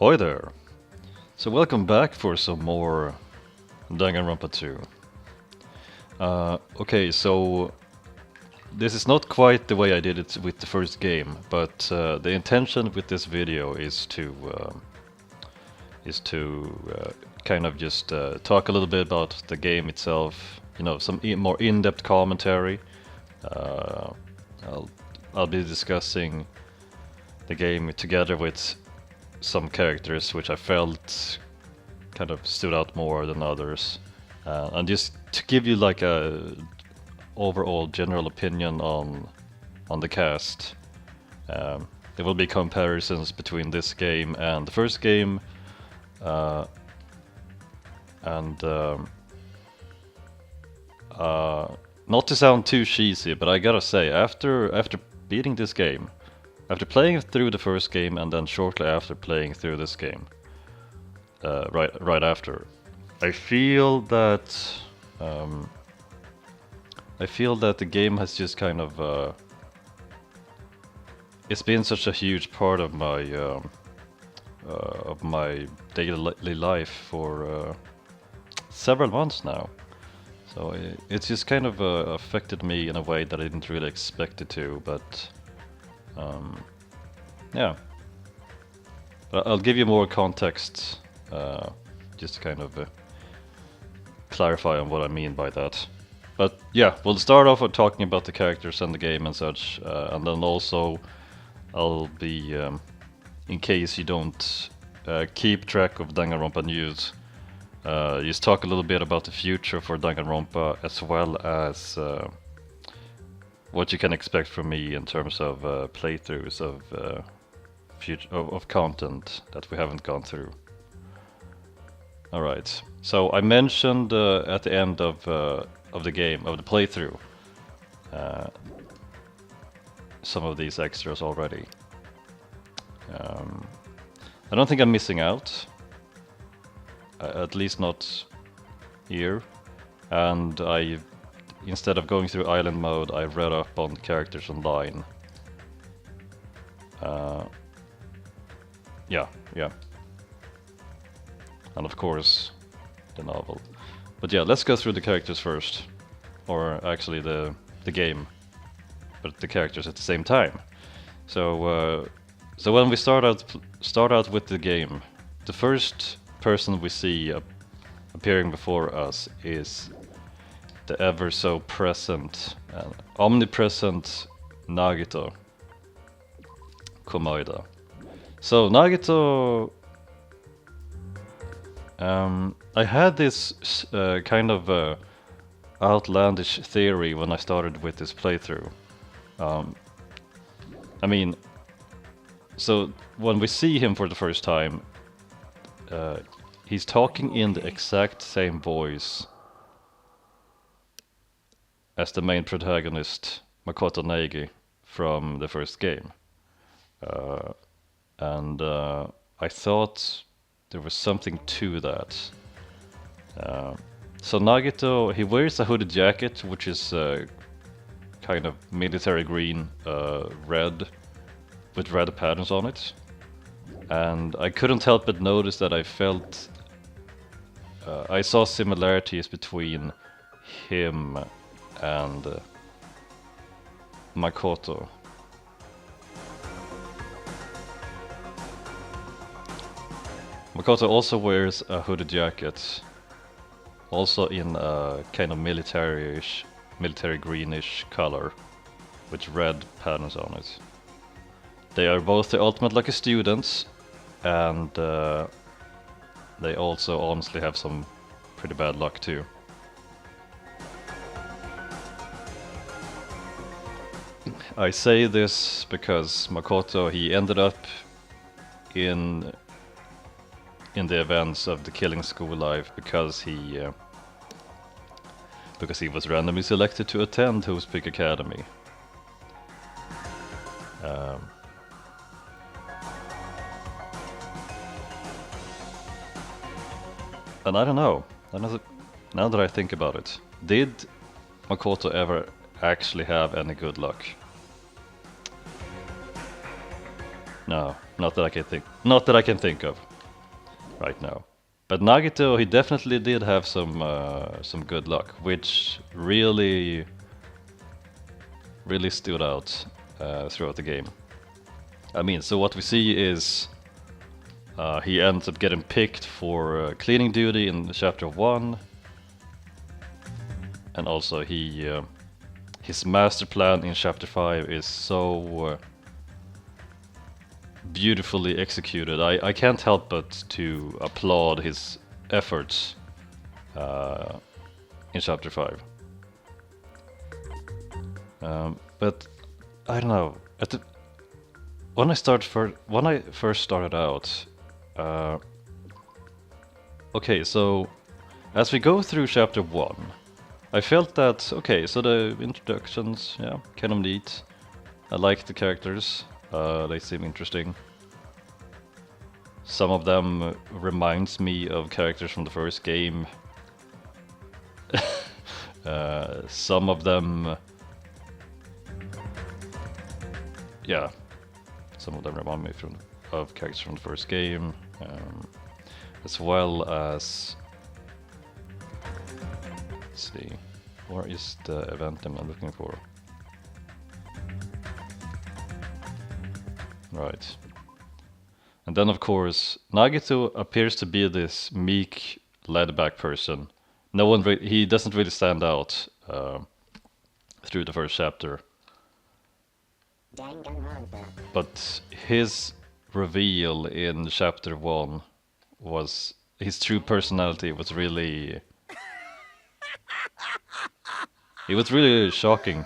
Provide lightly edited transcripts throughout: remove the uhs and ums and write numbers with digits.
Hi there! So welcome back for some more Danganronpa 2. Okay, so this is not quite the way I did it with the first game, but the intention with this video is to kind of just talk a little bit about the game itself. You know, some more in-depth commentary. Uh, I'll be discussing the game together with some characters which I felt kind of stood out more than others, and just to give you like a overall general opinion on the cast. There will be comparisons between this game and the first game, and not to sound too cheesy, but I gotta say, after beating this game, after playing through the first game and then shortly after playing through this game, right after, I feel that the game has just kind of it's been such a huge part of my daily life for several months now. So it's just kind of affected me in a way that I didn't really expect it to, but yeah. But I'll give you more context, just to kind of clarify on what I mean by that. But yeah, we'll start off with talking about the characters and the game and such, and then also I'll be, in case you don't keep track of Danganronpa news, just talk a little bit about the future for Danganronpa, as well as what you can expect from me in terms of playthroughs of content that we haven't gone through. Alright, so I mentioned at the end of the game, of the playthrough, some of these extras already. I don't think I'm missing out, at least not here, and instead of going through island mode, I read up on characters online. Yeah. And of course, the novel. But yeah, let's go through the characters first. Or actually the game, but the characters at the same time. So when we start out with the game, the first person we see appearing before us is the ever so present, omnipresent Nagito Komoda. So Nagito, I had this kind of outlandish theory when I started with this playthrough. I mean, so when we see him for the first time, he's talking in the exact same voice as the main protagonist, Makoto Neigi, from the first game. And I thought there was something to that. So Nagito, he wears a hooded jacket, which is kind of military green, red, with red patterns on it. And I couldn't help but notice that I saw similarities between him and Makoto. Makoto also wears a hooded jacket, also in a kind of military greenish color, with red patterns on it. They are both the ultimate lucky students, and they also honestly have some pretty bad luck too. I say this because Makoto, he ended up in the events of the Killing School Life because he was randomly selected to attend Who's Peak Academy. And I don't know, now that I think about it, did Makoto ever actually have any good luck? No, not that I can think. Not that I can think of right now. But Nagito, he definitely did have some good luck, which really stood out throughout the game. I mean, so what we see is he ends up getting picked for cleaning duty in chapter 1, and also his master plan in chapter 5 is so beautifully executed. I can't help but to applaud his efforts in chapter 5. But I don't know. When I first started out, okay, so as we go through chapter 1, I felt that, okay, so the introductions, yeah, kind of neat. I like the characters, they seem interesting. Some of them reminds me of characters from the first game. Some of them, yeah, some of them remind me of characters from the first game, as well as, let's see, where is the event I'm looking for? Right. And then of course, Nagito appears to be this meek, laid-back person. He doesn't really stand out through the first chapter. Danganronpa. But his reveal in chapter 1 was, his true personality was really, it was really shocking.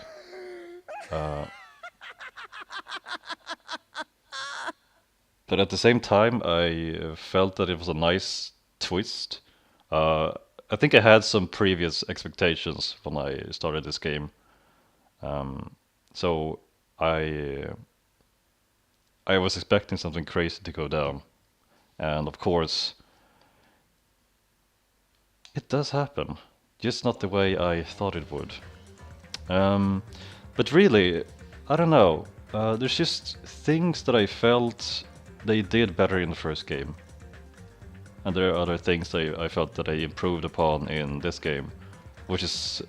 But at the same time, I felt that it was a nice twist. I think I had some previous expectations when I started this game. So I was expecting something crazy to go down. And of course, it does happen. Just not the way I thought it would. But really, I don't know. There's just things that I felt they did better in the first game. And there are other things that I felt that I improved upon in this game, which is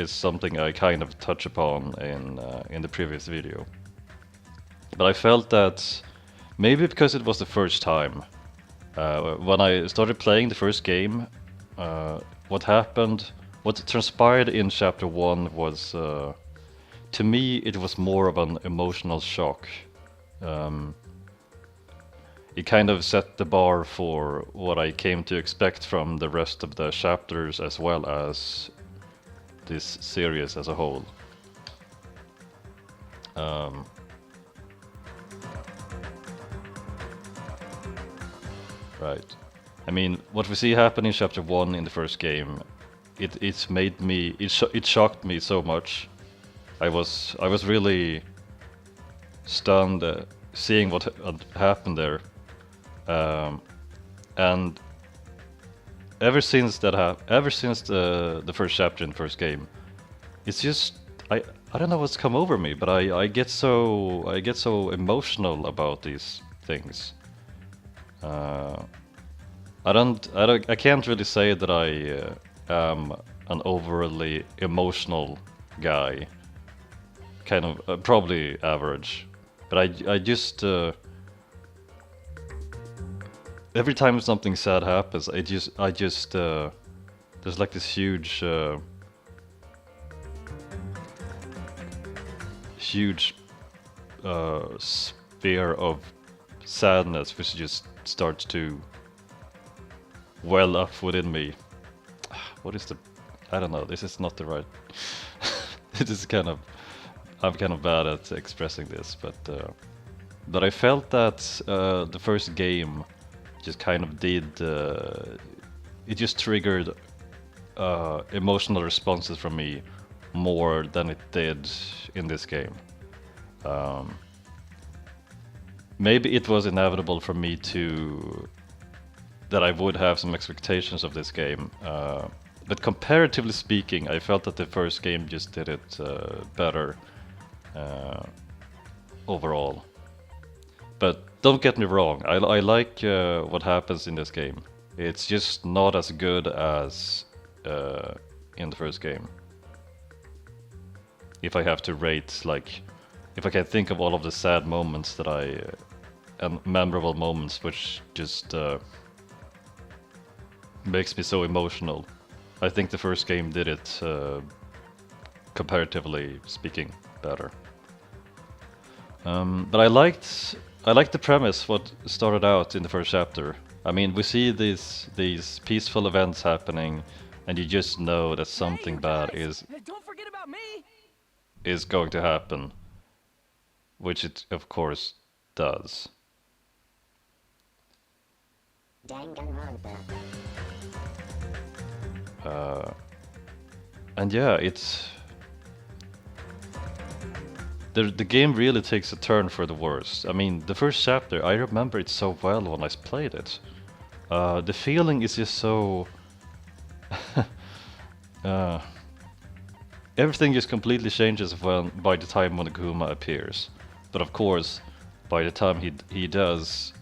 something I kind of touch upon in the previous video. But I felt that maybe because it was the first time, when I started playing the first game, what transpired in chapter 1 was, to me, it was more of an emotional shock. It kind of set the bar for what I came to expect from the rest of the chapters, as well as this series as a whole. Right. I mean, what we see happen in chapter 1 in the first game, it shocked me so much. I was really stunned seeing what had happened there. And ever since the first chapter in the first game, it's just I don't know what's come over me, but I get so emotional about these things. I can't really say that I am an overly emotional guy. Kind of probably average, but I just every time something sad happens, I just there's like this huge sphere of sadness which just starts to well up within me. What is I don't know, this is not the right this is I'm kind of bad at expressing this, but I felt that the first game just kind of it just triggered emotional responses from me more than it did in this game. Maybe it was inevitable for me that I would have some expectations of this game, but comparatively speaking, I felt that the first game just did it better overall. don't get me wrong, I like what happens in this game. It's just not as good as in the first game. If I have to rate, like, if I can think of all of the sad moments that and memorable moments which just makes me so emotional, I think the first game did it, comparatively speaking, better. But I liked the premise, what started out in the first chapter. I mean, we see these peaceful events happening, and you just know that something bad Don't forget about me. Is going to happen, which it of course does. Danganronpa. And yeah, the game really takes a turn for the worse. I mean, the first chapter, I remember it so well when I played it. The feeling is just so... everything just completely changes by the time Monokuma appears. But of course, by the time he does,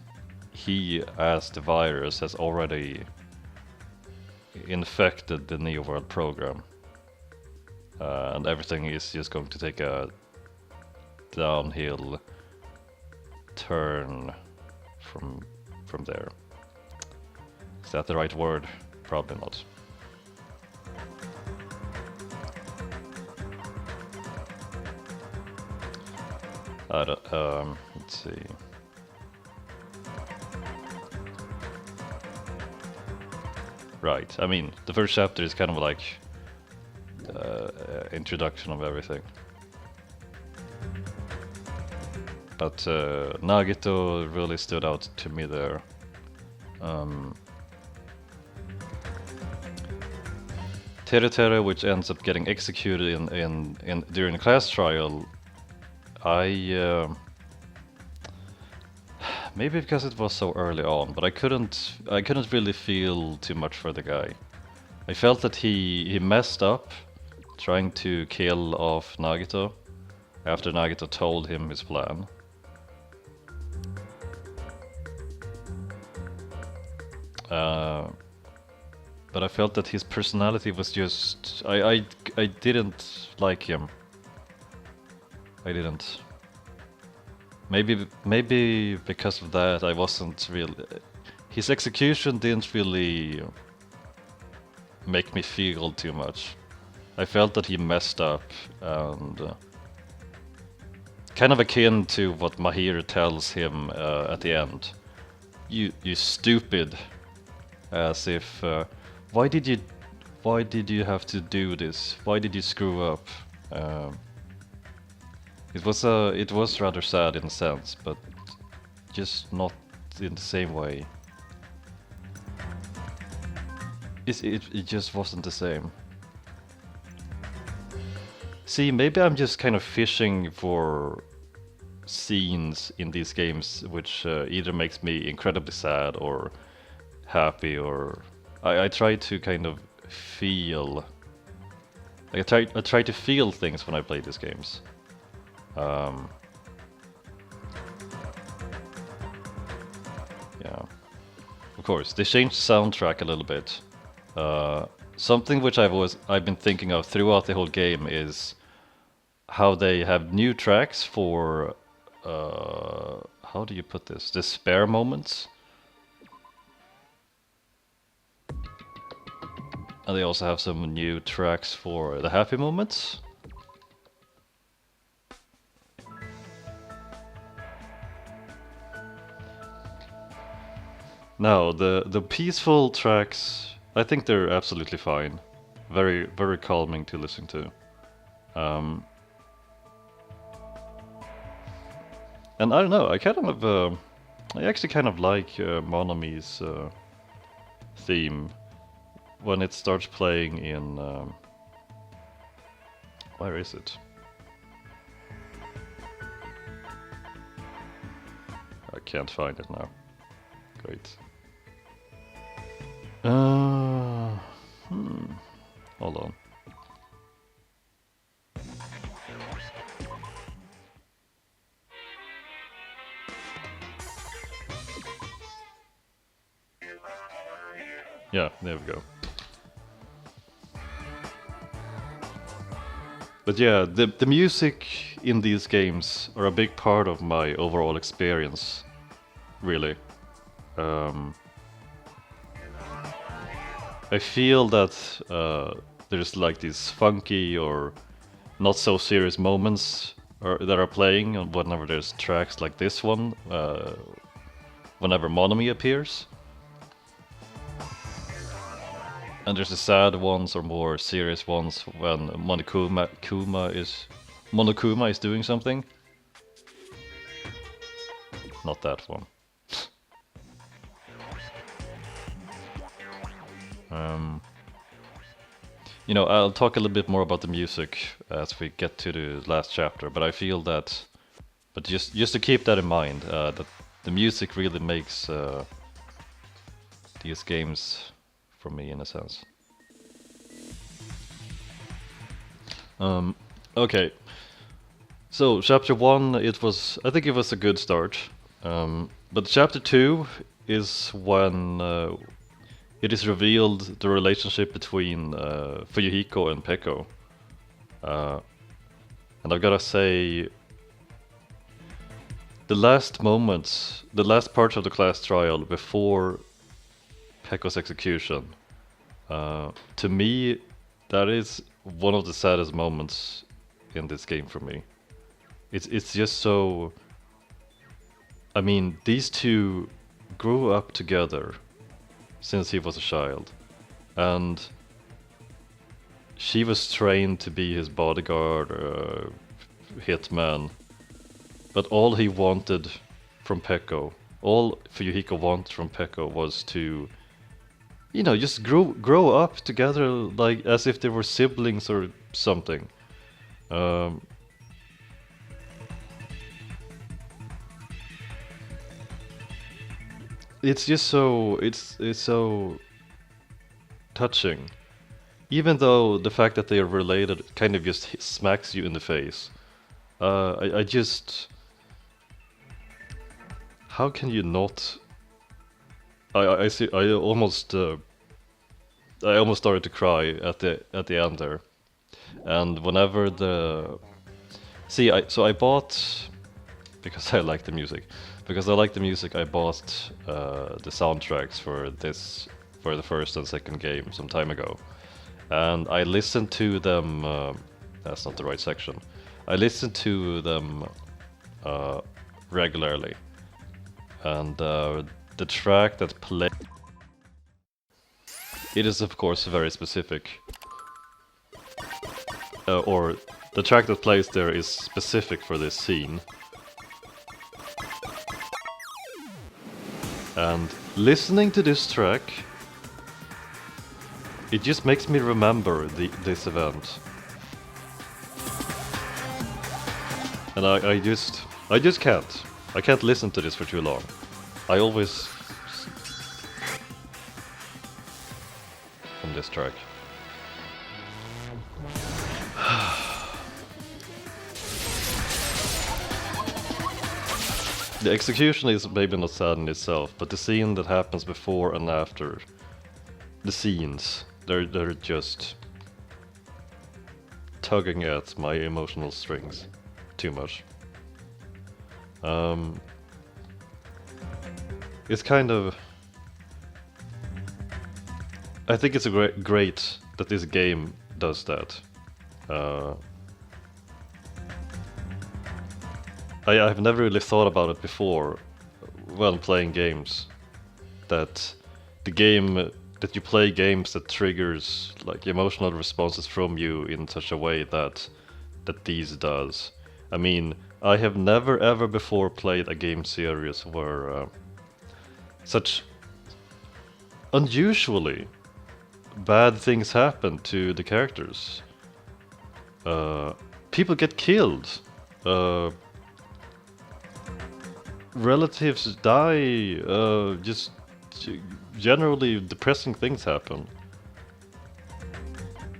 he, as the virus, has already infected the Neo World program. And everything is just going to take a downhill turn from there. Is that the right word? Probably not. Let's see. Right, I mean, the first chapter is kind of like introduction of everything. But Nagito really stood out to me there. Tere, which ends up getting executed in during the class trial, maybe because it was so early on, but I couldn't really feel too much for the guy. I felt that he messed up trying to kill off Nagito after Nagito told him his plan. But I felt that his personality was just... I didn't like him. I didn't. Maybe because of that I wasn't really... His execution didn't really make me feel too much. I felt that he messed up, and kind of akin to what Mahir tells him at the end. You stupid. As if, why did you have to do this? Why did you screw up? It was rather sad in a sense, but just not in the same way. It just wasn't the same. See, maybe I'm just kind of fishing for scenes in these games which either makes me incredibly sad or happy, or I try to kind of feel. I try to feel things when I play these games. Yeah, of course they changed the soundtrack a little bit. Something which I've been thinking of throughout the whole game is how they have new tracks for how do you put this? The spare moments. And they also have some new tracks for the happy moments. Now, the peaceful tracks, I think they're absolutely fine. Very, very calming to listen to. And I don't know, I actually kind of like Monomi's theme when it starts playing in... where is it? I can't find it now. Great. Hold on. Yeah, there we go. But yeah, the music in these games are a big part of my overall experience, really. I feel that there's like these funky or not so serious moments that are playing whenever there's tracks like this one, whenever Monomi appears. And there's the sad ones or more serious ones when Monokuma is doing something. Not that one. You know, I'll talk a little bit more about the music as we get to the last chapter, but I feel that, but just to keep that in mind, that the music really makes these games for me in a sense. Okay, so chapter 1, I think it was a good start, but chapter 2 is when it is revealed the relationship between Fuyuhiko and Peko. And I've gotta say, the last moments, the last parts of the class trial before Peko's execution, to me, that is one of the saddest moments in this game for me. It's just so... I mean, these two grew up together since he was a child, and she was trained to be his bodyguard, hitman, but all he wanted from Peko, all Fuyuhiko wanted from Peko was to, you know, just grow up together, like as if they were siblings or something. It's just so it's so touching, even though the fact that they are related kind of just smacks you in the face. I just, how can you not? I see. I almost started to cry at the end there, and whenever I bought, because I like the music. Because I like the music, I bought the soundtracks for the first and second game some time ago, and I listened to them. That's not the right section. I listened to them regularly, and the track that play, it is of course very specific, or the track that plays there is specific for this scene. And listening to this track, it just makes me remember this event. And I just can't. I can't listen to this for too long. I always... from this track. The execution is maybe not sad in itself, but the scene that happens before and after, the scenes, they're just tugging at my emotional strings too much. It's kind of... I think it's great that this game does that. I've never really thought about it before when playing games, that you play games that triggers like emotional responses from you in such a way that these does. I mean, I have never ever before played a game series where such unusually bad things happen to the characters. People get killed. Relatives die, just generally depressing things happen.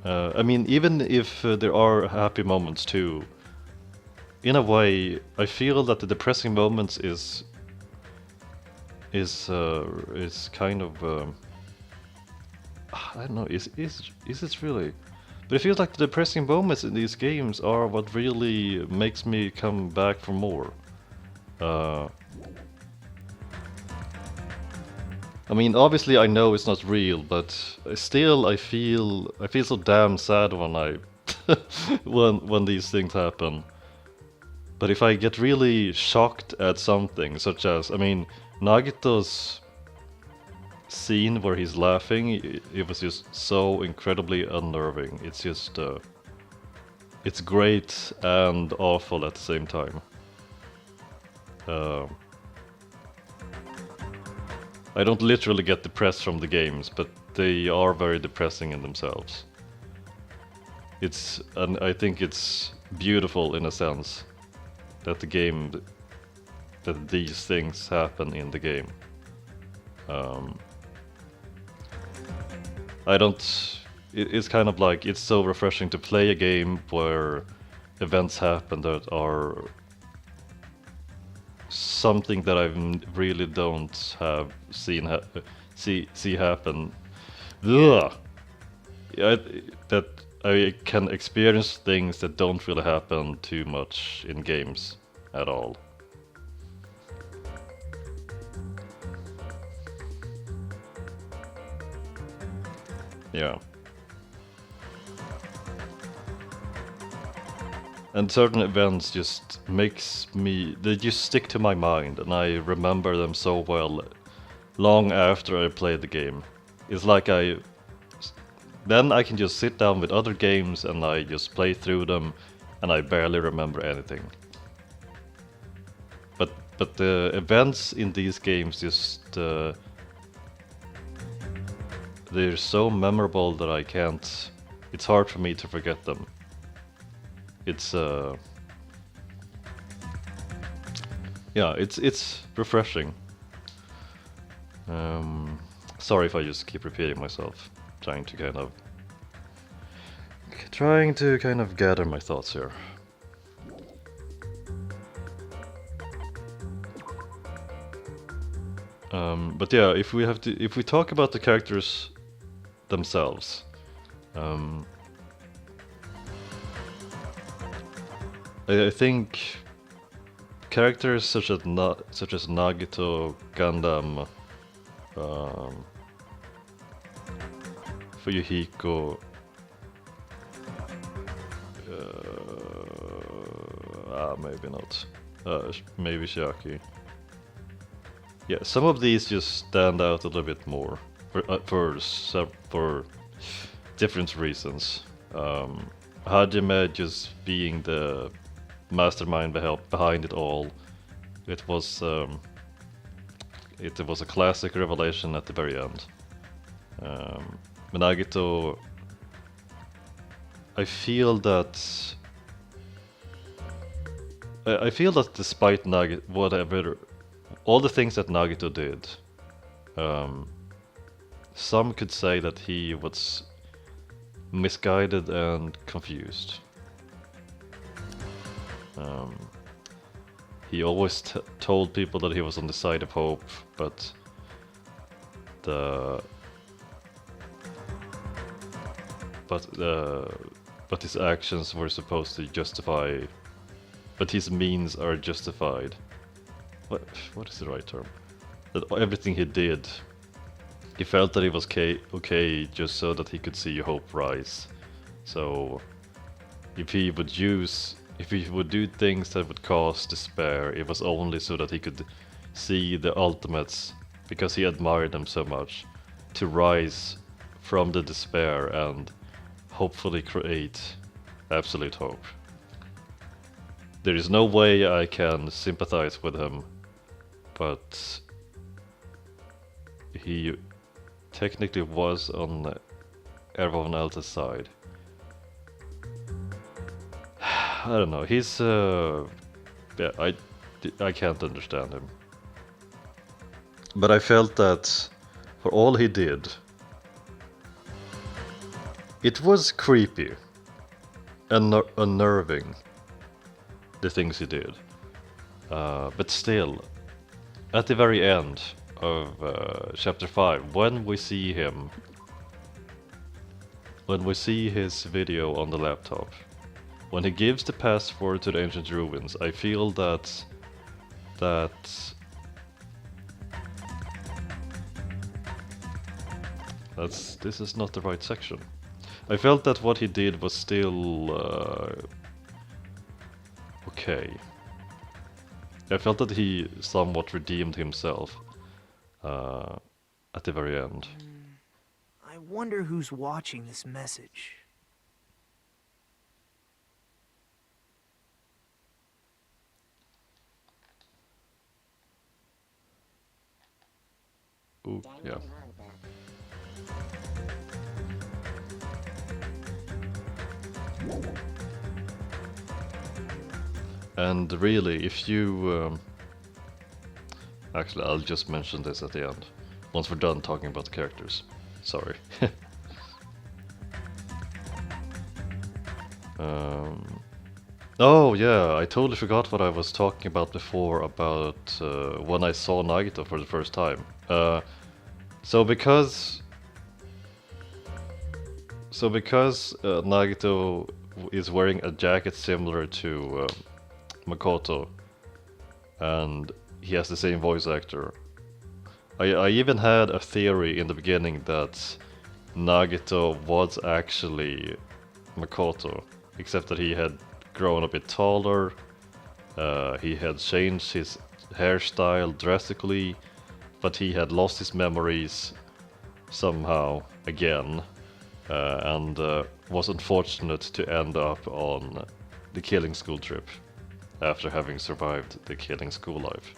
I mean, even if there are happy moments too, in a way, I feel that the depressing moments is kind of I don't know. Is it really? But it feels like the depressing moments in these games are what really makes me come back for more. I mean, obviously I know it's not real, but still I feel so damn sad when I when these things happen. But if I get really shocked at something, such as, I mean, Nagito's scene where he's laughing, it was just so incredibly unnerving. It's just, it's great and awful at the same time. I don't literally get depressed from the games, but they are very depressing in themselves. And I think it's beautiful in a sense that that these things happen in the game. It's kind of like, it's so refreshing to play a game where events happen that are something that I really don't have seen see happen. Ugh. That I can experience things that don't really happen too much in games at all. Yeah. And certain events just they just stick to my mind, and I remember them so well long after I played the game. It's like then I can just sit down with other games and I just play through them and I barely remember anything. But the events in these games just they're so memorable that it's hard for me to forget them. It's yeah, it's refreshing. Sorry if I just keep repeating myself, trying to kind of gather my thoughts here. But yeah, if we talk about the characters themselves, I think characters such as Nagito, Gundam, Hiyoko, maybe not, maybe Shiaki. Yeah, some of these just stand out a little bit more for different reasons. Hajime just being the mastermind behind it all. It was a classic revelation at the very end. Nagito, I feel that despite Nagito, all the things that Nagito did, some could say that he was misguided and confused. He always told people that he was on the side of hope, but his actions were supposed to justify, but his means are justified. What is the right term? That everything he did, he felt that it was okay just so that he could see hope rise. So if he would do things that would cause despair, it was only so that he could see the ultimates, because he admired them so much, to rise from the despair and hopefully create absolute hope. There is no way I can sympathize with him, but he technically was on everyone else's side. I don't know, he's yeah, I can't understand him. But I felt that for all he did, it was creepy and unnerving, the things he did. But still, at the very end of chapter 5, when we see him when we see his video on the laptop, when he gives the password to the ancient ruins, I feel that this is not the right section. I felt that what he did was still okay. I felt that he somewhat redeemed himself at the very end. I wonder who's watching this message. Ooh, yeah. And really, if you... actually, I'll just mention this at the end, once we're done talking about the characters. Sorry. Oh yeah, I totally forgot what I was talking about before about when I saw Nagito for the first time. So because Nagito is wearing a jacket similar to Makoto, and he has the same voice actor, I even had a theory in the beginning that Nagito was actually Makoto, except that he had grown a bit taller, he had changed his hairstyle drastically, but he had lost his memories somehow again, and was unfortunate to end up on the killing school trip after having survived the killing school life.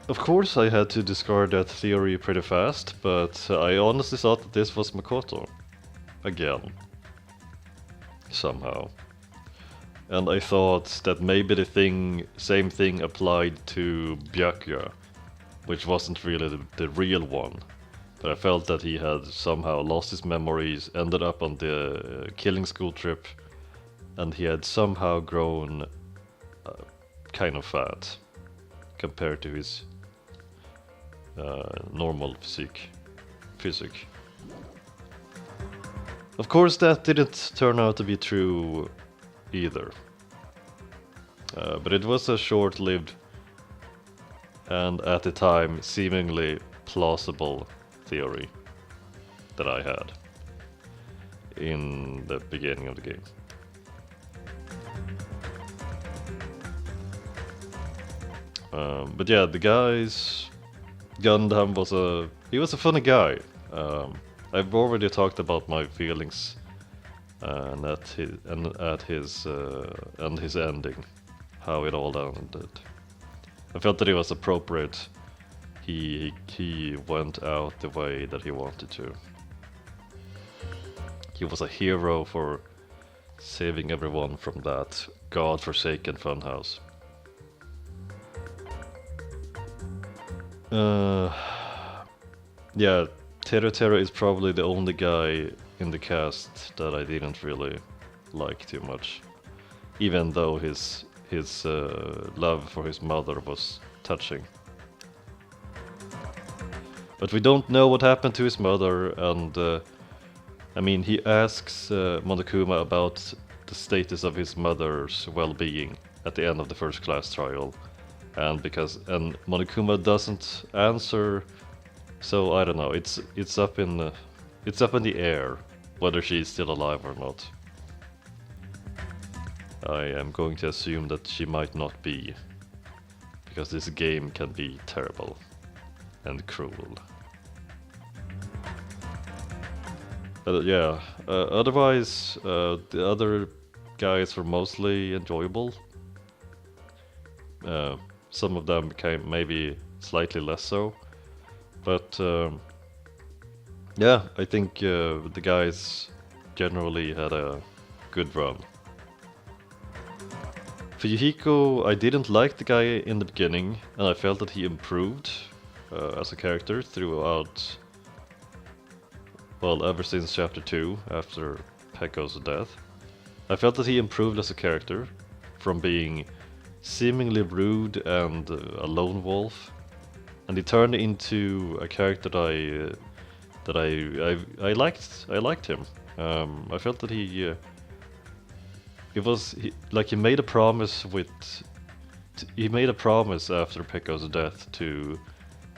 Of course I had to discard that theory pretty fast, but I honestly thought that this was Makoto. Again. Somehow. And I thought that maybe the same thing applied to Byakuya, which wasn't really the real one. But I felt that he had somehow lost his memories, ended up on the killing school trip, and he had somehow grown kind of fat compared to his normal physique. Of course, that didn't turn out to be true either. But it was a short-lived and at the time seemingly plausible theory that I had in the beginning of the game. But yeah, the guy's Gundam was a funny guy. I've already talked about my feelings and his ending, how it all ended. I felt that it was appropriate. He went out the way that he wanted to. He was a hero for saving everyone from that god-forsaken funhouse. Yeah, Teru is probably the only guy in the cast that I didn't really like too much, even though his love for his mother was touching. But we don't know what happened to his mother, and I mean, he asks Monokuma about the status of his mother's well-being at the end of the first class trial, and Monokuma doesn't answer. So I don't know. It's up in the air whether she's still alive or not. I am going to assume that she might not be, because this game can be terrible and cruel. Yeah. Otherwise, the other guys were mostly enjoyable. Some of them became maybe slightly less so. But yeah, I think the guys generally had a good run. For Hiyoko, I didn't like the guy in the beginning, and I felt that he improved as a character throughout, well, ever since chapter 2, after Pekko's death. I felt that he improved as a character, from being seemingly rude and a lone wolf, and he turned into a character that that I liked him. I felt that he like he made a promise he made a promise after Pekko's death to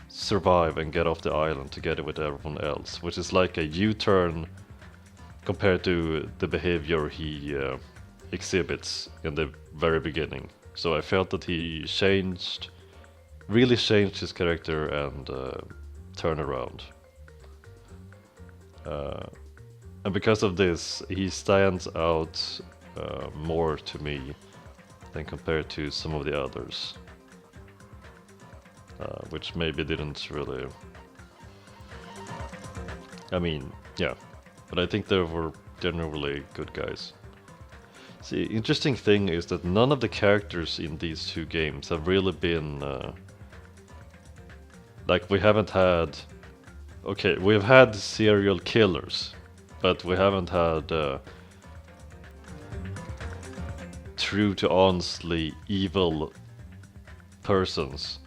survive and get off the island together with everyone else, which is like a U-turn compared to the behavior he exhibits in the very beginning. So I felt that he really changed his character and turned around. And because of this, he stands out more to me than compared to some of the others, which maybe didn't really. I mean, yeah, but I think they were generally good guys. The interesting thing is that none of the characters in these two games have really been like we haven't had. Okay, we've had serial killers, but we haven't had true to honestly evil persons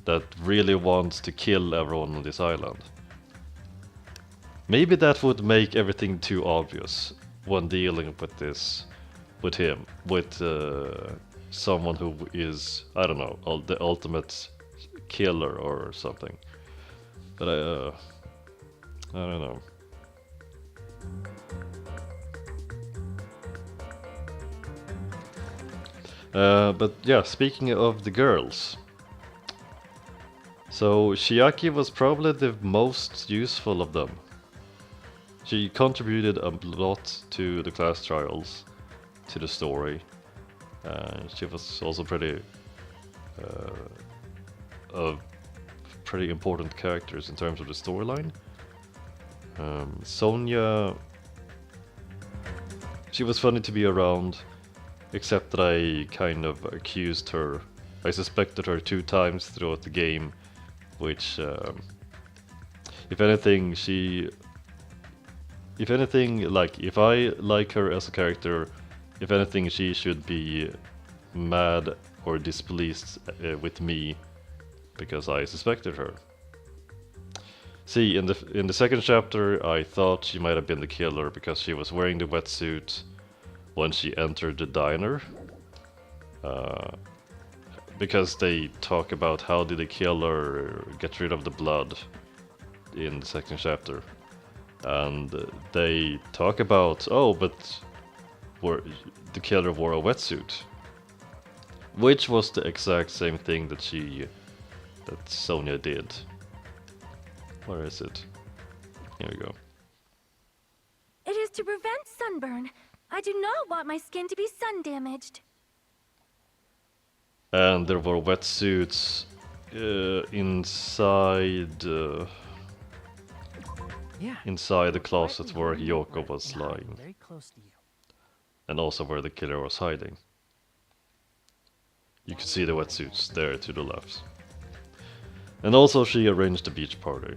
that really wants to kill everyone on this island. Maybe that would make everything too obvious when dealing with this, with him, with someone who is, I don't know, the ultimate killer or something. But I don't know. But yeah, speaking of the girls. So Chiaki was probably the most useful of them. She contributed a lot to the class trials, to the story. She was also pretty important characters in terms of the storyline. Sonia, she was funny to be around, except that I kind of accused her. I suspected her 2 times throughout the game, which, if anything, like, if I like her as a character, if anything, she should be mad or displeased with me because I suspected her. See, in the second chapter, I thought she might have been the killer because she was wearing the wetsuit when she entered the diner. Because they talk about how did the killer get rid of the blood in the second chapter. And they talk about, oh, but the killer wore a wetsuit. Which was the exact same thing that Sonia did. Where is it? Here we go. It is to prevent sunburn. I do not want my skin to be sun damaged. And there were wetsuits inside the closet where Hiyoko was lying. Very close to you. And also where the killer was hiding. You can see the wetsuits there to the left. And also she arranged a beach party.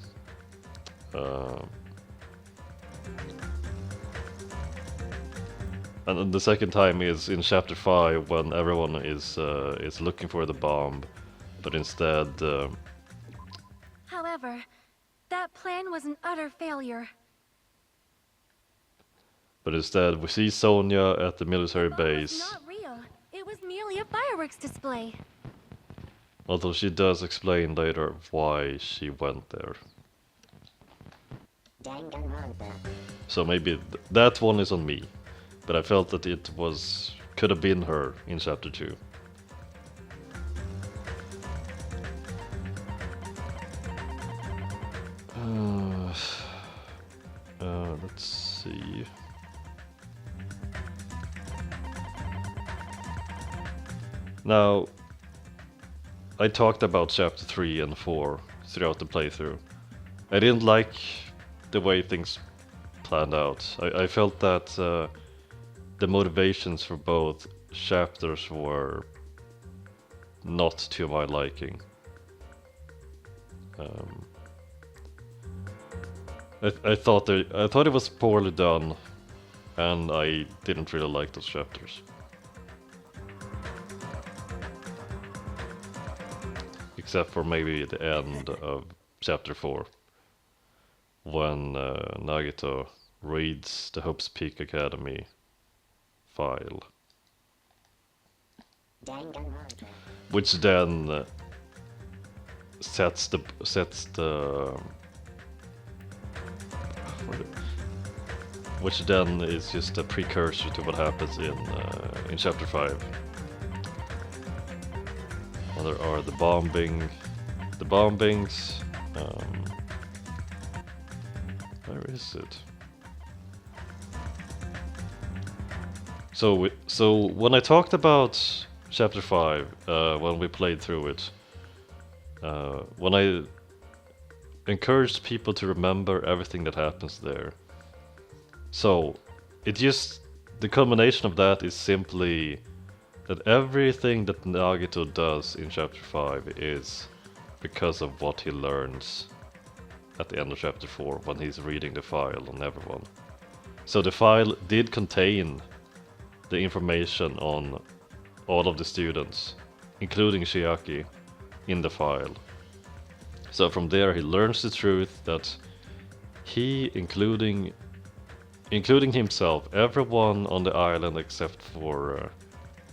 And then the second time is in chapter 5 when everyone is looking for the bomb, but instead. However, that plan was an utter failure. But instead, we see Sonia at the military base. It was not real. It was merely a fireworks display. Although she does explain later why she went there. Danganronpa. So maybe that one is on me. But I felt that it could have been her in chapter 2. Let's see. Now, I talked about chapter 3 and 4 throughout the playthrough. I didn't like the way things planned out. I felt that the motivations for both chapters were not to my liking. I thought it was poorly done, and I didn't really like those chapters. Except for maybe the end of chapter 4, when Nagito reads the Hope's Peak Academy file, Danganronpa. which then sets the which then is just a precursor to what happens in chapter 5. Well, there are the bombings. Where is it? So when I talked about chapter 5, when we played through it, when I encouraged people to remember everything that happens there, so the culmination of that is simply that everything that Nagito does in chapter 5 is because of what he learns at the end of chapter 4 when he's reading the file on everyone. So the file did contain the information on all of the students, including Chiaki, in the file. So from there he learns the truth that he, including himself, everyone on the island except for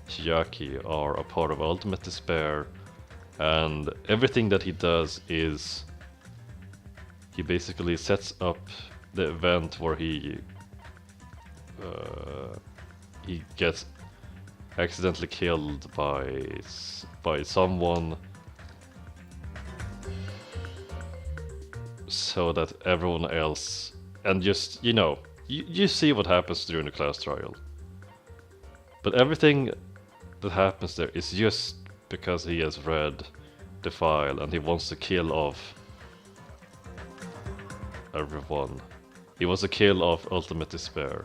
Chiaki are a part of Ultimate Despair, and everything that he does is he basically sets up the event where he gets accidentally killed by someone, so that everyone else, and just, you see what happens during the class trial. But everything that happens there is just because he has read the file and he wants to kill off everyone. He wants to kill off Ultimate Despair.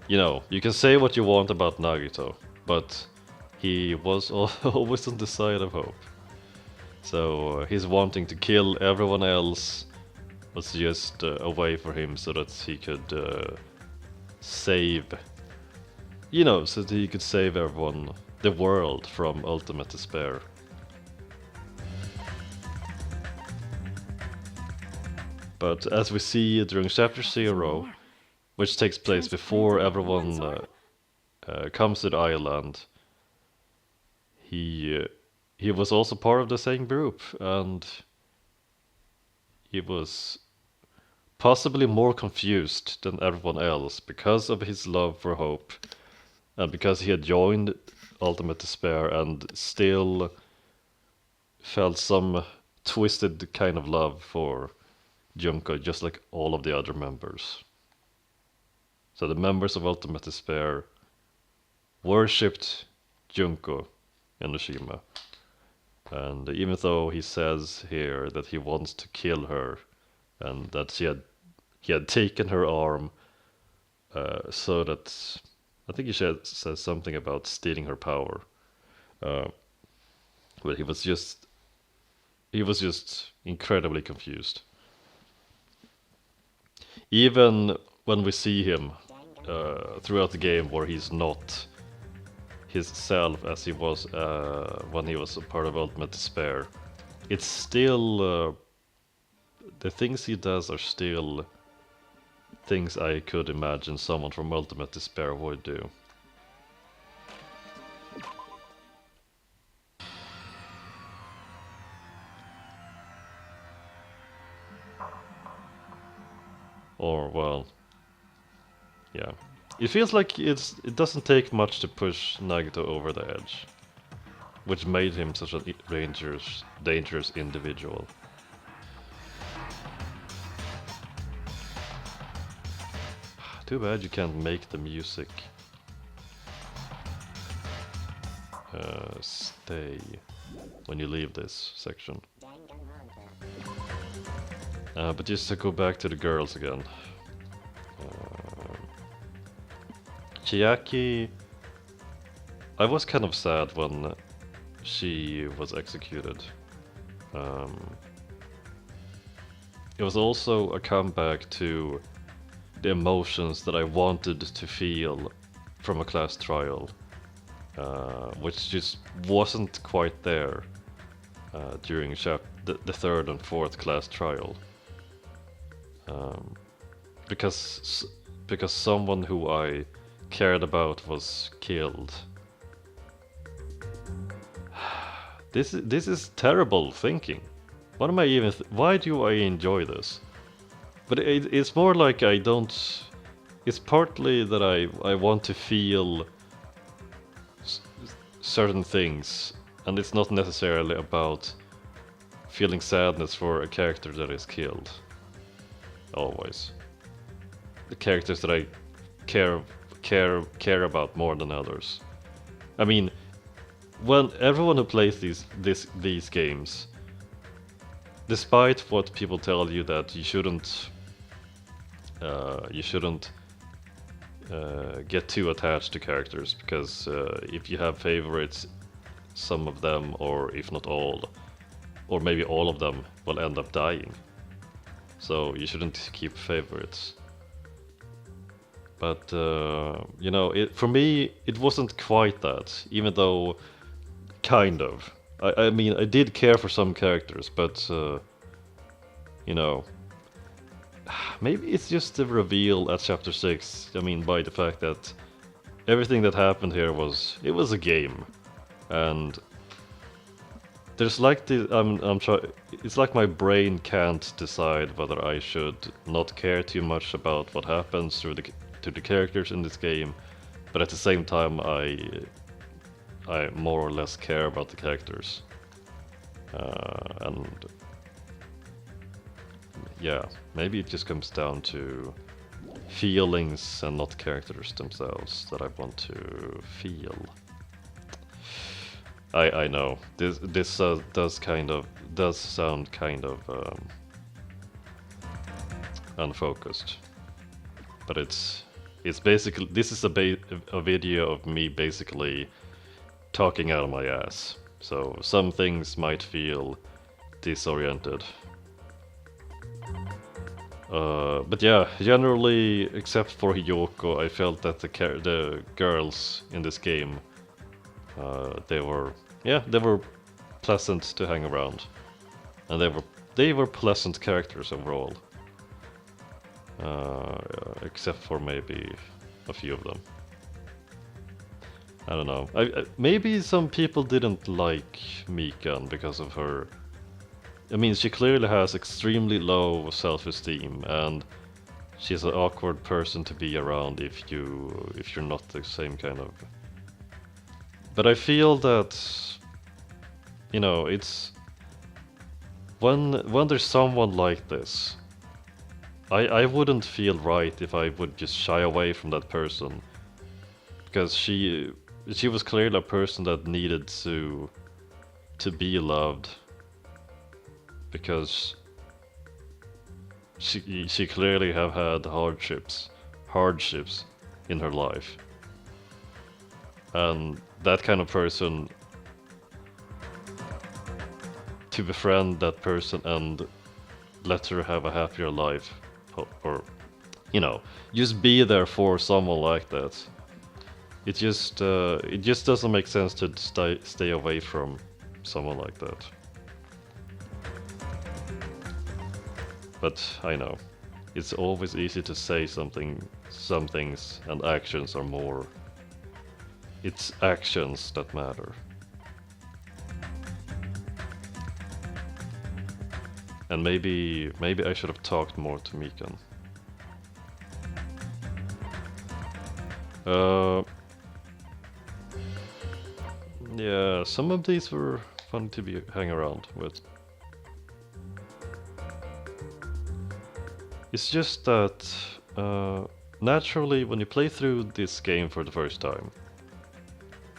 You can say what you want about Nagito, but he was always on the side of hope. So his wanting to kill everyone else was just a way for him so that he could save, so that he could save everyone, the world, from Ultimate Despair. But as we see during chapter 0, which takes place before everyone comes to the island, he was also part of the same group, and he was possibly more confused than everyone else because of his love for hope, and because he had joined Ultimate Despair and still felt some twisted kind of love for Junkol, just like all of the other members. So the members of Ultimate Despair worshipped Junkol and Oshima. And even though he says here that he wants to kill her, and that he had taken her arm, so that, I think he says something about stealing her power. But he was just incredibly confused. Even when we see him throughout the game, where he's not his self as he was when he was a part of Ultimate Despair, it's still the things he does are still things I could imagine someone from Ultimate Despair would do. Or, well, yeah. It feels like it doesn't take much to push Nagito over the edge, which made him such a dangerous individual. Too bad you can't make the music stay when you leave this section. But just to go back to the girls again. Chiaki, I was kind of sad when she was executed. It was also a comeback to the emotions that I wanted to feel from a class trial, which just wasn't quite there during the third and fourth class trial, because someone who I cared about was killed. This is terrible thinking. What am I even? Why do I enjoy this? But it's more like I don't. It's partly that I want to feel certain things, and it's not necessarily about feeling sadness for a character that is killed. Always. The characters that I care about more than others. I mean, when everyone who plays these games, despite what people tell you that you shouldn't get too attached to characters, because if you have favorites, some of them, or if not all, or maybe all of them, will end up dying. So you shouldn't keep favorites. But you know, for me, it wasn't quite that. Even though, kind of. I mean, I did care for some characters, but you know, maybe it's just the reveal at chapter 6. I mean, by the fact that everything that happened here was a game, and there's like the it's like my brain can't decide whether I should not care too much about what happens to the characters in this game, but at the same time I more or less care about the characters, and yeah, maybe it just comes down to feelings and not characters themselves that I want to feel. I know this does sound kind of unfocused, but it's basically, this is a video of me basically talking out of my ass. So some things might feel disoriented. But yeah, generally, except for Hiyoko, I felt that the girls in this game, they were pleasant to hang around, and they were pleasant characters overall, except for maybe a few of them. I don't know. Maybe some people didn't like Mikan because of her. I mean, she clearly has extremely low self-esteem, and she's an awkward person to be around if you're not the same kind of. But I feel that, you know, it's when there's someone like this, I wouldn't feel right if I would just shy away from that person, because she was clearly a person that needed to be loved, because she clearly have had hardships in her life, and that kind of person, to befriend that person and let her have a happier life, or you know, just be there for someone like that. It just doesn't make sense to stay away from someone like that. But I know, it's always easy to say some things, and actions are more. It's actions that matter. And maybe I should have talked more to Mikan. Yeah, some of these were fun to hang around with. It's just that naturally, when you play through this game for the first time,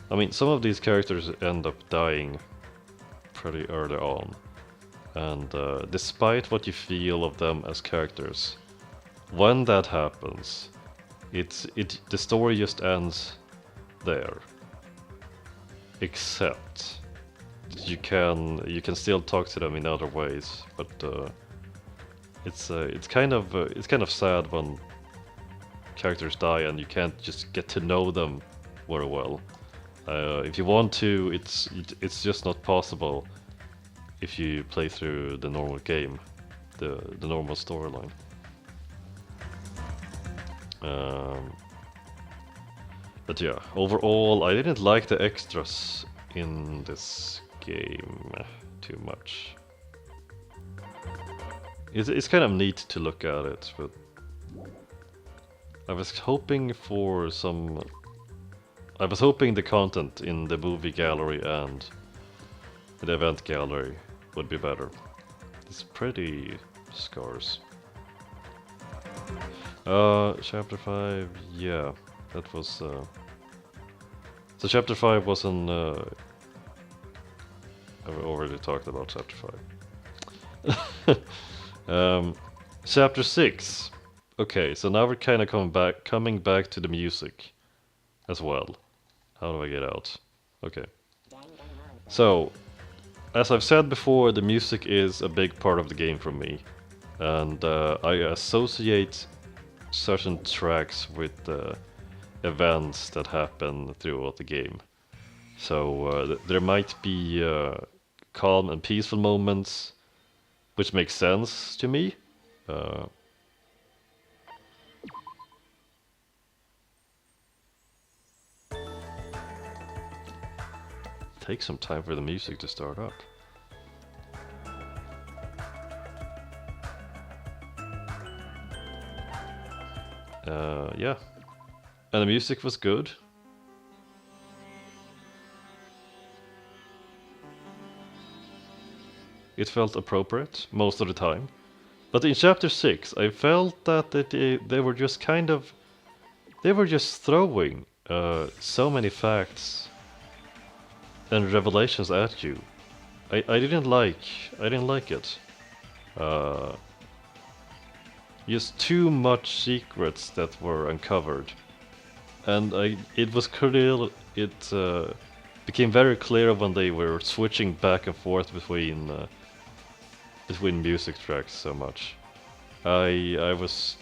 I mean, some of these characters end up dying pretty early on, and despite what you feel of them as characters, when that happens, the story just ends there. Except you can still talk to them in other ways, but it's kind of sad when characters die and you can't just get to know them very well. If you want to, it's just not possible, if you play through the normal game, the normal storyline. But yeah, overall I didn't like the extras in this game too much. It's kind of neat to look at it, but I was hoping for some... I was hoping the content in the movie gallery and the event gallery would be better. It's pretty scarce. Chapter 5, yeah, that was... So chapter 5 was an... I've already talked about chapter 5. Chapter 6. Okay, so now we're kind of coming back to the music as well. How do I get out? Okay. So, as I've said before, the music is a big part of the game for me. And I associate certain tracks with events that happen throughout the game. So there might be calm and peaceful moments, which makes sense to me. Take some time for the music to start up. Yeah, and the music was good. It felt appropriate most of the time. But in chapter 6, I felt that they were just kind of... They were just throwing so many facts and revelations at you. I didn't like it. Just too much secrets that were uncovered. And it was clear, it became very clear when they were switching back and forth between music tracks so much. I was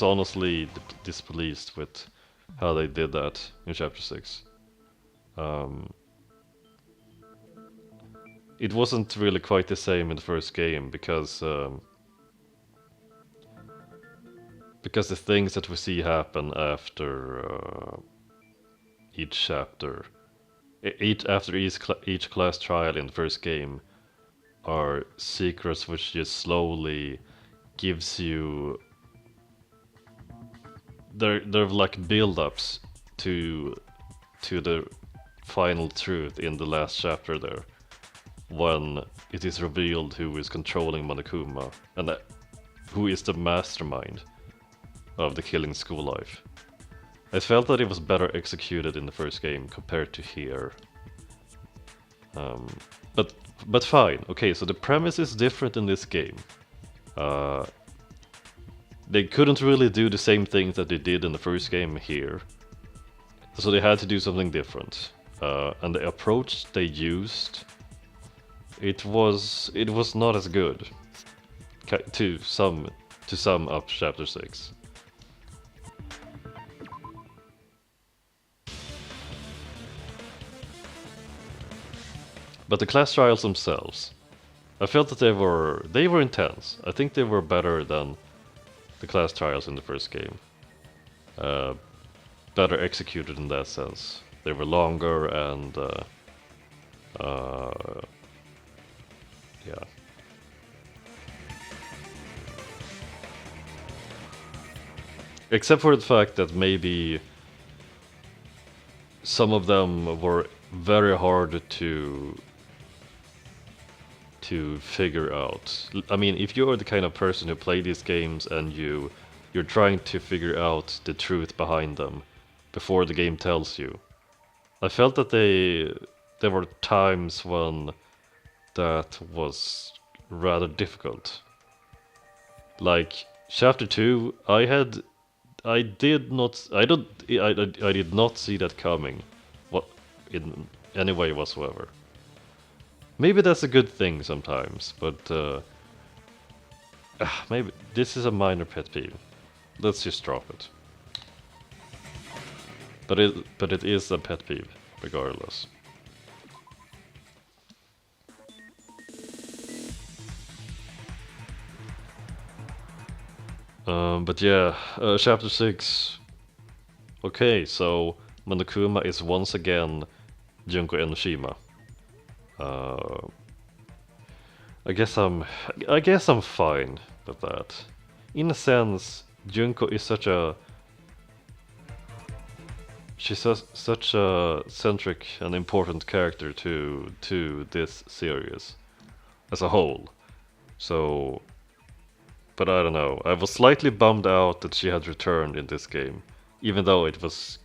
honestly displeased with how they did that in chapter 6. It wasn't really quite the same in the first game because the things that we see happen after each chapter, after each class trial in the first game, are secrets which just slowly gives you... They're like build-ups to the final truth in the last chapter there, when it is revealed who is controlling Monokuma and who is the mastermind of the killing school life. I felt that it was better executed in the first game compared to here. But fine. Okay, so the premise is different in this game. They couldn't really do the same things that they did in the first game here, so they had to do something different. And the approach they used, it was not as good. To sum up chapter 6. But the class trials themselves, I felt that they were intense. I think they were better than the class trials in the first game. Better executed in that sense. They were longer and yeah. Except for the fact that maybe some of them were very hard to figure out. I mean, if you're the kind of person who play these games and you're trying to figure out the truth behind them before the game tells you, I felt that there were times when that was rather difficult. Like chapter 2, I did not see that coming, in any way whatsoever. Maybe that's a good thing sometimes, but maybe this is a minor pet peeve. Let's just drop it. But it is a pet peeve, regardless. But yeah, chapter 6. Okay, so Monokuma is once again Junko Enoshima. I guess I'm fine with that. In a sense, Junko is such a such a centric and important character to this series as a whole. So, but I don't know. I was slightly bummed out that she had returned in this game, even though it was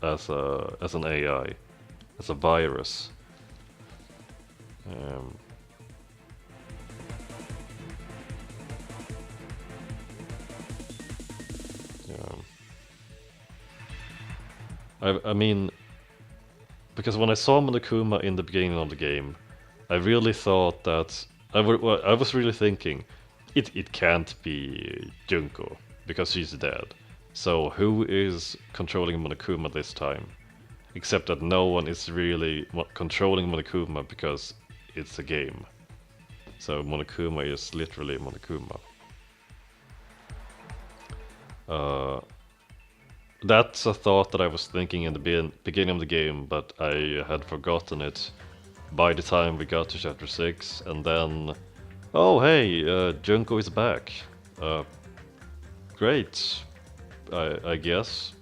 as an AI, as a virus. Um, yeah. I mean, because when I saw Monokuma in the beginning of the game, I really thought that I was really thinking it can't be Junko because she's dead. So who is controlling Monokuma this time? Except that no one is really controlling Monokuma because it's a game. So Monokuma is literally Monokuma. That's a thought that I was thinking in the beginning of the game, but I had forgotten it by the time we got to chapter 6, and then... Oh hey, Junko is back. Great, I guess.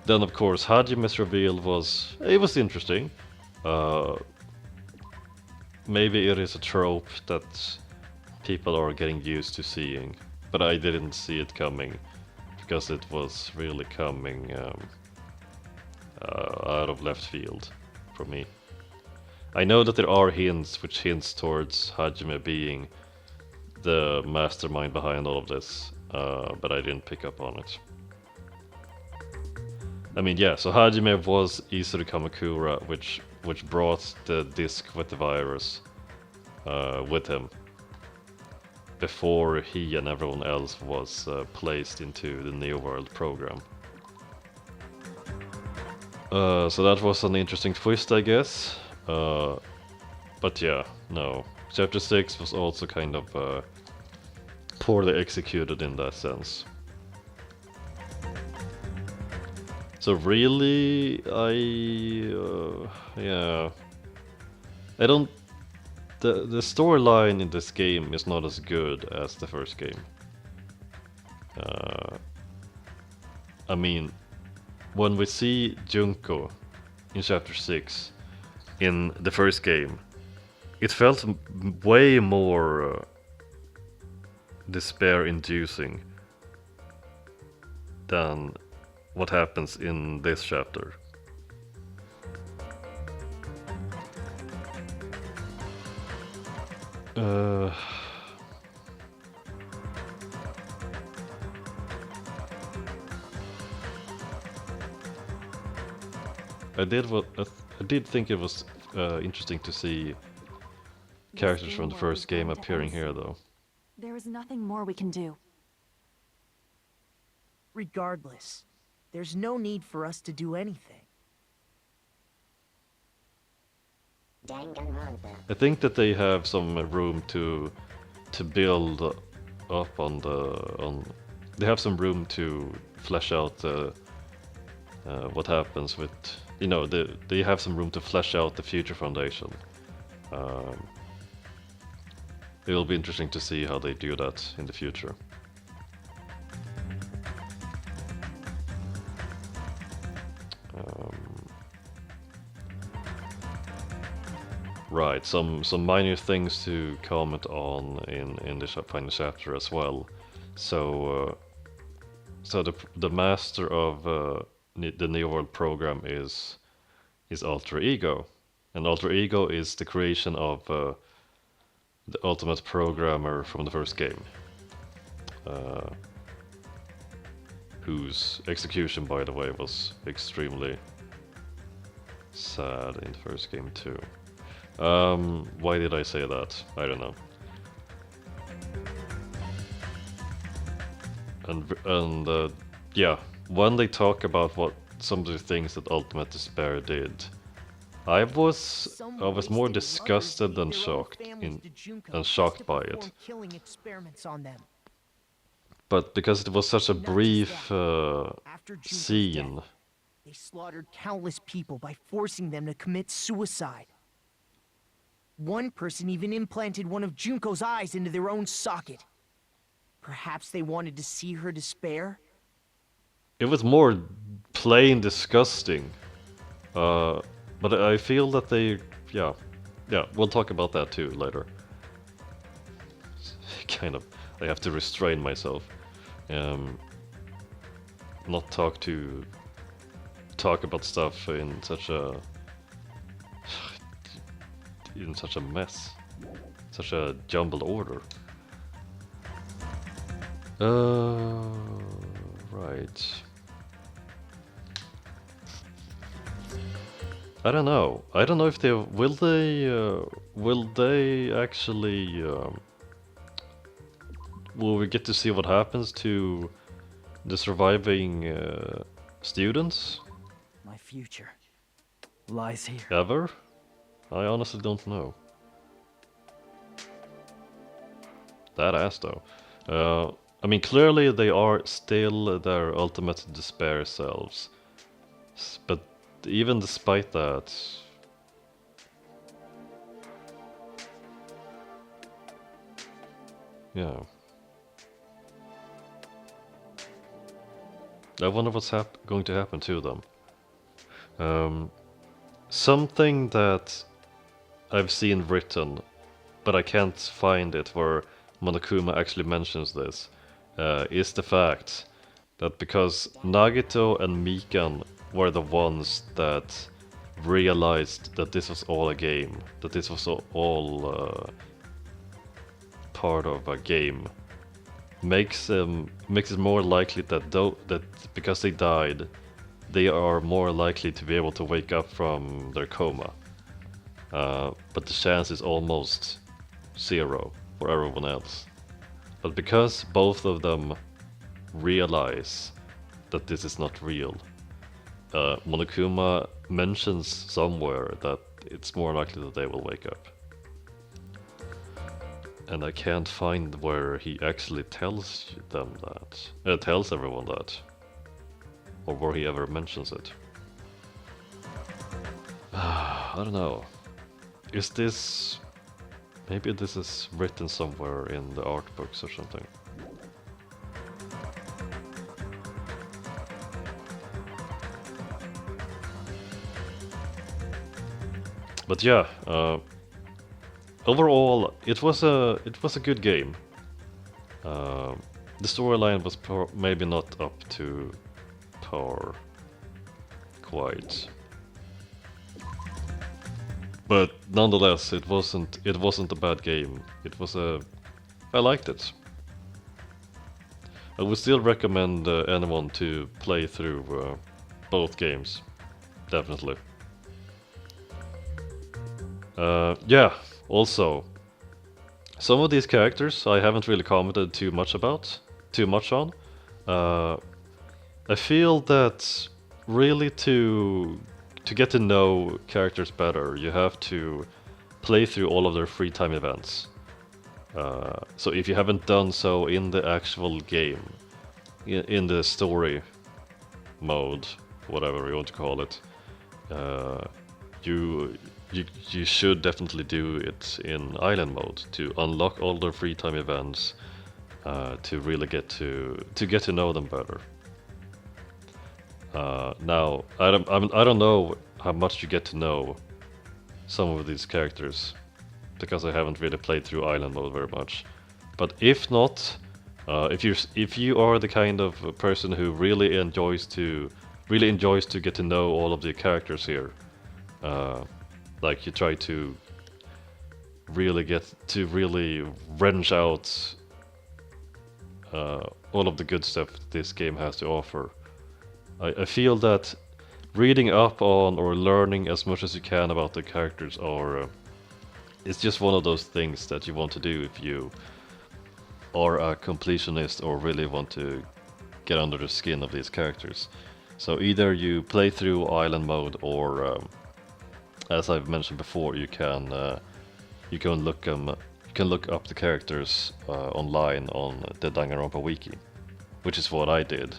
Then of course Hajime's reveal was interesting. Maybe it is a trope that people are getting used to seeing, but I didn't see it coming because it was really coming out of left field for me. I know that there are hints which hints towards Hajime being the mastermind behind all of this, but I didn't pick up on it. I mean, yeah, so Hajime was Isuru Kamakura, which brought the disc with the virus with him before he and everyone else was placed into the Neo World program. So that was an interesting twist, I guess. But yeah, no. Chapter 6 was also kind of poorly executed in that sense. So really, yeah, I don't. The storyline in this game is not as good as the first game. I mean, when we see Junko in chapter 6 in the first game, it felt way more despair-inducing than what happens in this chapter. I did think it was interesting to see characters from the first game appearing here, though. There is nothing more we can do. Regardless, there's no need for us to do anything. Danganronpa. I think that they have some room to build up on they have some room to flesh out what happens with, you know, they have some room to flesh out the future foundation. It will be interesting to see how they do that in the future. Right, some minor things to comment on in the final chapter as well. So the master of the Neo World program is Alter Ego, and Alter Ego is the creation of the ultimate programmer from the first game, whose execution, by the way, was extremely sad in the first game too. Why did I say that? I don't know. And yeah, when they talk about what some of the things that Ultimate Despair did, I was Some more wasted lovers disgusted leave than their own shocked families to Junkol and just shocked to by perform it. killing experiments on them. But because it was such a Not just brief After Junko's scene, death, they slaughtered countless people by forcing them to commit suicide. One person even implanted one of Junko's eyes into their own socket. Perhaps they wanted to see her despair? it was more plain disgusting. But I feel that they, yeah, we'll talk about that too later. Kind of, I have to restrain myself, not talk about stuff in such a mess, such a jumbled order. Right. I don't know. I don't know if they will they actually will we get to see what happens to the surviving students My future lies here. ever? I honestly don't know. That ass though. I mean, clearly they are still their ultimate despair selves, but even despite that, yeah. I wonder what's going to happen to them. Something that I've seen written, but I can't find it where Monokuma actually mentions this, is the fact that because Nagito and Mikan were the ones that realized that this was all a game, that this was all part of a game, makes it more likely that that because they died, they are more likely to be able to wake up from their coma. But the chance is almost zero for everyone else. But because both of them realize that this is not real, Monokuma mentions somewhere that it's more likely that they will wake up. And I can't find where he actually tells them that. Tells everyone that. Or where he ever mentions it. I don't know. Is this... Maybe this is written somewhere in the art books or something. But yeah, overall it was a good game. The storyline was maybe not up to par quite, but nonetheless it wasn't a bad game. I liked it. I would still recommend anyone to play through both games, definitely. Yeah, also, some of these characters I haven't really commented too much on. I feel that really to get to know characters better, you have to play through all of their free time events. So if you haven't done so in the actual game, in the story mode, whatever you want to call it, you should definitely do it in island mode to unlock all their free time events, to really get to know them better. Now I don't know how much you get to know some of these characters because I haven't really played through island mode very much. But if not, if you are the kind of person who really enjoys to get to know all of the characters here, like you try to really wrench out all of the good stuff this game has to offer. I feel that reading up on or learning as much as you can about the characters is just one of those things that you want to do if you are a completionist or really want to get under the skin of these characters. So either you play through island mode or as I've mentioned before, you can look up the characters online on the Danganronpa wiki, which is what I did.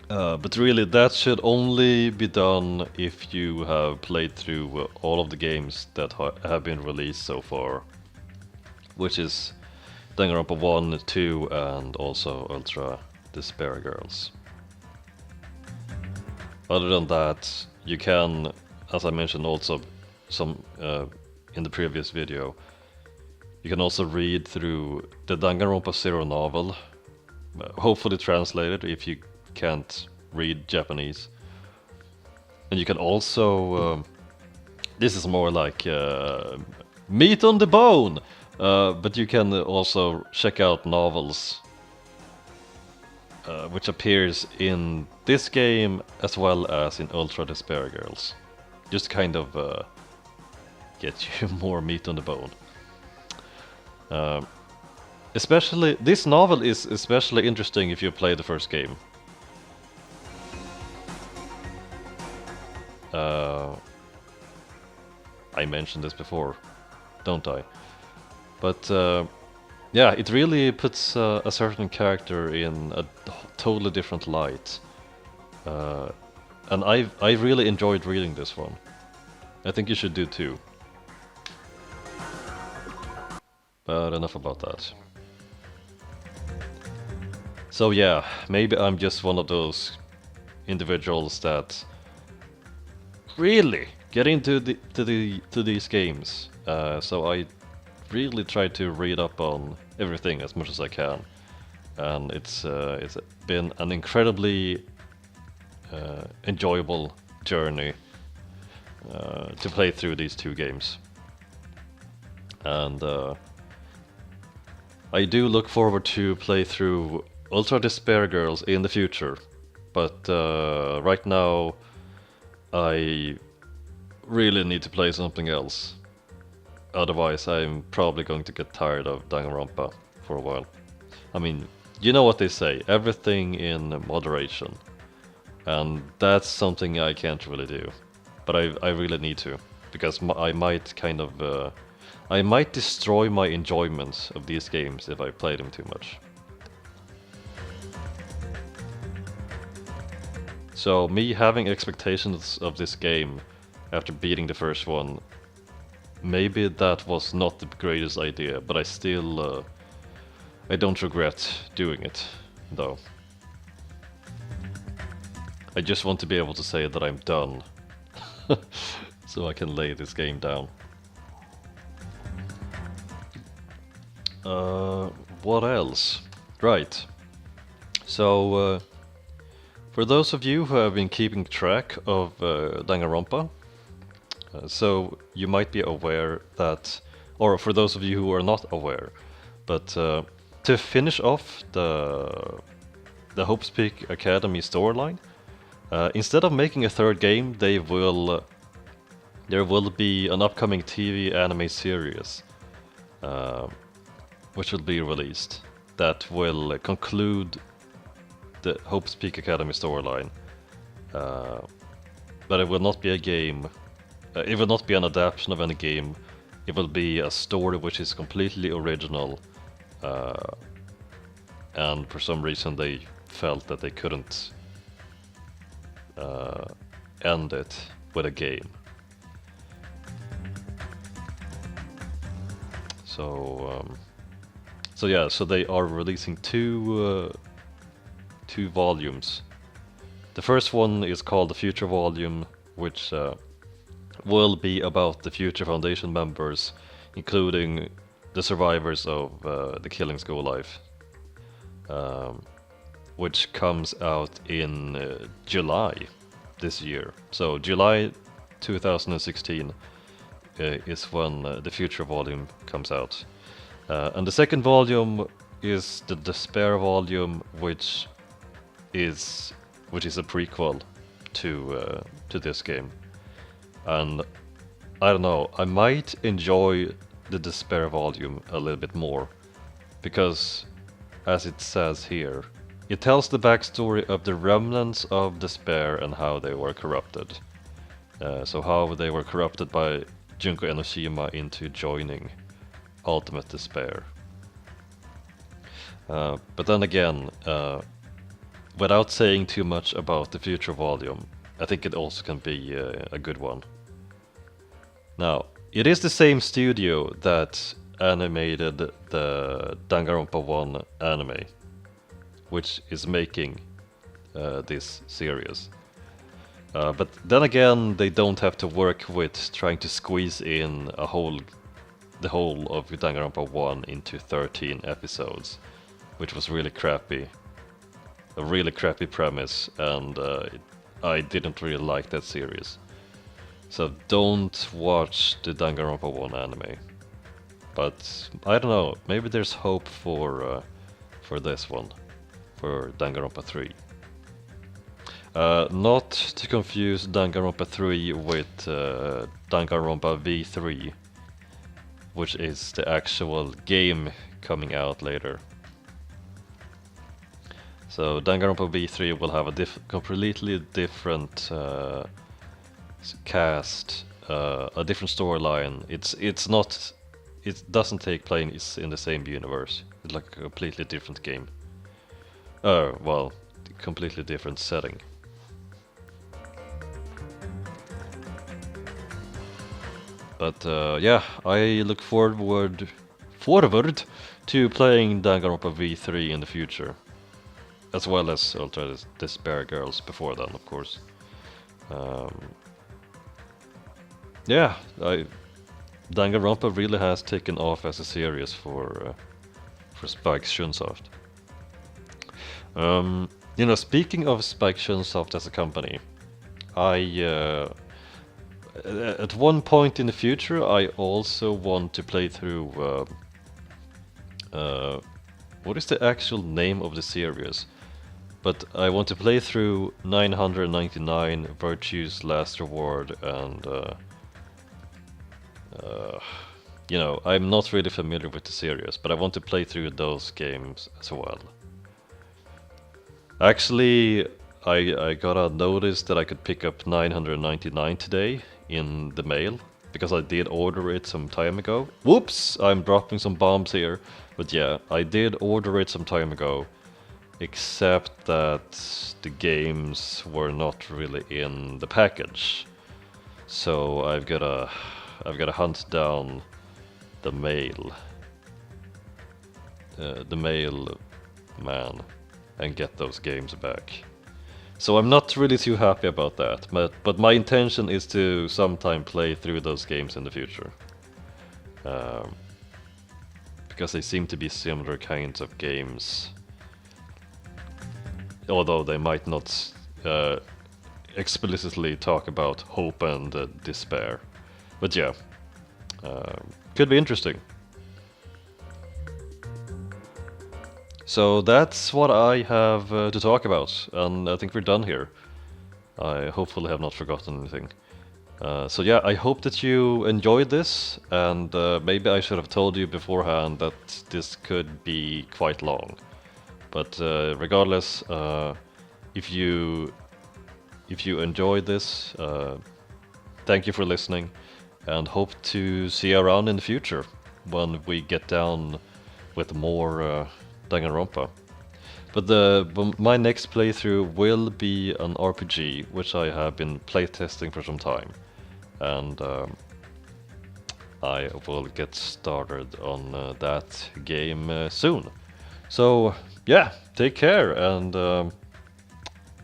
But really, that should only be done if you have played through all of the games that have been released so far, which is Danganronpa 1, 2, and also Ultra Despair Girls. Other than that, you can, as I mentioned also some in the previous video, you can also read through the Danganronpa Zero novel, hopefully translated if you can't read Japanese. And you can also, this is more like meat on the bone, but you can also check out novels which appears in this game as well as in Ultra Despair Girls. Just kind of get you more meat on the bone. Especially, this novel is especially interesting if you play the first game. I mentioned this before, don't I? But yeah, it really puts a certain character in a totally different light. And I really enjoyed reading this one. I think you should do too. But enough about that. So yeah, maybe I'm just one of those individuals that really get into these games. So I really try to read up on everything as much as I can, and it's been an incredibly enjoyable journey to play through these two games. And I do look forward to play through Ultra Despair Girls in the future, but right now I really need to play something else. Otherwise I'm probably going to get tired of Danganronpa for a while. I mean, you know what they say, everything in moderation. And that's something I can't really do. But I really need to, because I might kind of I might destroy my enjoyment of these games if I play them too much. So me having expectations of this game after beating the first one, maybe that was not the greatest idea, but I still I don't regret doing it, though. I just want to be able to say that I'm done, so I can lay this game down. What else? Right. So, for those of you who have been keeping track of Danganronpa, so you might be aware that, or for those of you who are not aware, but to finish off the Hope's Peak Academy storyline, instead of making a third game, there will be an upcoming TV anime series, which will be released, that will conclude the Hope's Peak Academy storyline. But it will not be a game. It will not be an adaptation of any game. It will be a story which is completely original. And for some reason they felt that they couldn't end it with a game. So yeah, so they are releasing two volumes. The first one is called the Future Volume, which will be about the Future Foundation members, including the survivors of the Killing School life, which comes out in July this year. So July 2016 is when the Future Volume comes out. And the second volume is the Despair Volume, which is a prequel to this game. And I don't know, I might enjoy the Despair Volume a little bit more, because as it says here, it tells the backstory of the remnants of despair and how they were corrupted. So how they were corrupted by Junko Enoshima into joining Ultimate Despair. But then again, without saying too much about the future volume, I think it also can be a good one. Now, it is the same studio that animated the Danganronpa 1 anime, which is making this series. But then again, they don't have to work with trying to squeeze in the whole of Danganronpa 1 into 13 episodes, which was really crappy. A really crappy premise, and I didn't really like that series. So don't watch the Danganronpa 1 anime. But I don't know, maybe there's hope for this one, for Danganronpa 3. Not to confuse Danganronpa 3 with Danganronpa V3, which is the actual game coming out later. So Danganronpa V3 will have a completely different cast, a different storyline. It doesn't take place in the same universe. It's like a completely different game. Well, completely different setting. But yeah, I look forward to playing Danganronpa V3 in the future, as well as Ultra Despair Girls before then, of course. Yeah, Danganronpa really has taken off as a series for Spike Chunsoft. You know, speaking of Spike Chunsoft as a company, at one point in the future, I also want to play through. What is the actual name of the series? But I want to play through 999, Virtue's Last Reward, and you know, I'm not really familiar with the series, but I want to play through those games as well. Actually, I got a notice that I could pick up 999 today in the mail, because I did order it some time ago. Whoops! I'm dropping some bombs here. But yeah, I did order it some time ago, except that the games were not really in the package. So I've gotta hunt down the mail man and get those games back. So I'm not really too happy about that, but my intention is to sometime play through those games in the future. Because they seem to be similar kinds of games. Although they might not explicitly talk about hope and despair. But yeah, could be interesting. So that's what I have to talk about, and I think we're done here. I hopefully have not forgotten anything. So yeah, I hope that you enjoyed this, and maybe I should have told you beforehand that this could be quite long. But regardless, if you enjoyed this, thank you for listening, and hope to see you around in the future when we get down with more Danganronpa. But my next playthrough will be an RPG, which I have been playtesting for some time, and I will get started on that game soon. So yeah, take care and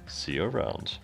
see you around.